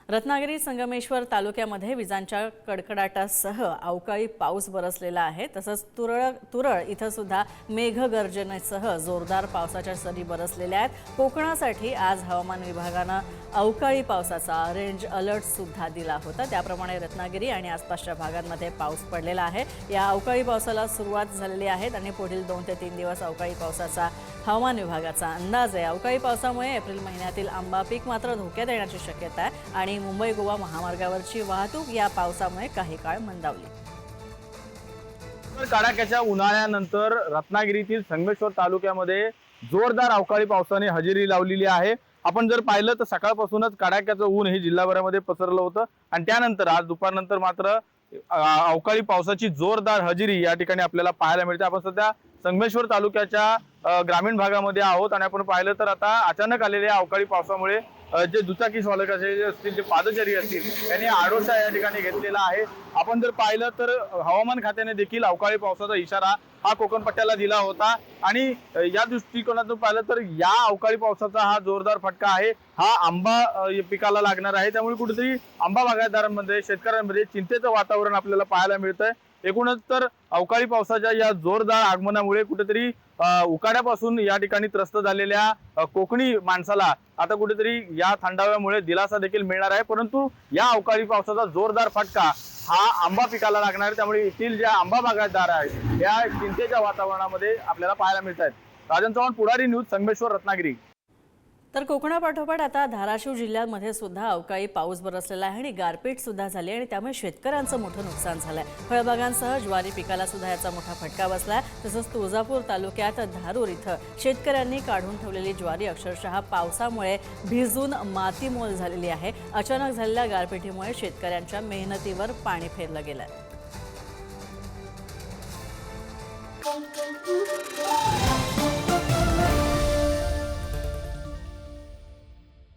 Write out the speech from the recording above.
रत्नागिरी संगमेश्वर तालुक्यामध्ये विजांच्या कडकडाटासह अवकाळी पाऊस बरसलेला आहे। तसंच तुरळ इथं सुद्धा मेघगर्जनेसह जोरदार पावसाच्या सरी बरसलेल्या आहेत। कोकणासाठी आज हवामान विभागानं अवकाळी पावसाचा ऑरेंज अलर्ट सुद्धा दिला होता। त्याप्रमाणे रत्नागिरी आणि आसपासच्या भागांमध्ये पाऊस पडलेला आहे। या अवकाळी पावसाला सुरुवात झालेली आहे आणि पुढील 2 ते 3 दिवस अवकाळी पावसाचा हवामान विभागाचा अंदाज आहे। अवकाळी पावसामुळे एप्रिल महिन्यातील आंबा पीक मात्र धोक्यात येण्याची शक्यता आहे आणि मुंबई गोवा महामार्गावरची वाहतूक या पावसामुळे काही काळ मंदावली। कडाक्याच्या उन्हाळ्यानंतर रत्नागिरीतील संगमेश्वर तालुक्यामध्ये जोरदार अवकाळी पावसाने हजेरी लावलेली आहे। आपण जर पाहिलं तर सकाळपासूनच कडाक्याचं ऊन हे जिल्हाभरामध्ये पसरलं होतं आणि त्यानंतर आज दुपारनंतर मात्र अवकाळी पावसाची जोरदार हजेरी या ठिकाणी आपल्याला पाहायला मिळते। आपण सध्या संगमेश्वर तालुक्याच्या ग्रामीण भागामध्ये आहोत आणि आपण पाहिलं तर आता अचानक आलेल्या अवकाळी पावसामुळे जे दुचाकी चालक असतील, जे पादचारी असतील, त्यांनी आडोसा या ठिकाणी घेतलेला आहे। आपण जर पाहिलं तर हवामान खात्याने देखील अवकाळी पावसाचा इशारा हा कोकण पट्ट्याला दिला होता आणि या दृष्टिकोनातून पाहिलं तर या अवकाळी पावसाचा हा जोरदार फटका आहे हा आंबा पिकाला लागणार आहे। त्यामुळे कुठेतरी आंबा बागायतदारांमध्ये, शेतकऱ्यांमध्ये चिंतेचं वातावरण आपल्याला पाहायला मिळतंय। एकूणच तर अवकाळी पावसाच्या या जोरदार आगमनामुळे कुठेतरी उकाड्यापासून या ठिकाणी त्रस्त झालेल्या कोकणी माणसाला आता कुठेतरी या थंडाव्यामुळे दिलासा देखील मिळणार आहे। परंतु या अवकाळी पावसाचा जोरदार फटका हा आंबा पिकाला लागणार आहे। त्यामुळे येथील ज्या आंबा बागायतदार आहेत या चिंतेच्या वातावरणामध्ये आपल्याला पाहायला मिळत आहेत। राजन चव्हाण, पुढारी न्यूज, संगमेश्वर, रत्नागिरी। तर कोकणापाठोपाठ आता धाराशिव जिल्ह्यामध्ये सुद्धा अवकाळी पाऊस बरसलेला आहे आणि गारपीट सुद्धा झाली आणि त्यामुळे शेतकऱ्यांचं मोठं नुकसान झालंय। फळबागांसह ज्वारी पिकाला सुद्धा याचा मोठा फटका बसलाय। तसंच तुळजापूर तालुक्यात धारूर इथं शेतकऱ्यांनी काढून ठेवलेली ज्वारी अक्षरशः पावसामुळे भिजून मातीमोल झालेली आहे। अचानक झालेल्या गारपिटीमुळे शेतकऱ्यांच्या मेहनतीवर पाणी फेरलं गेलंय।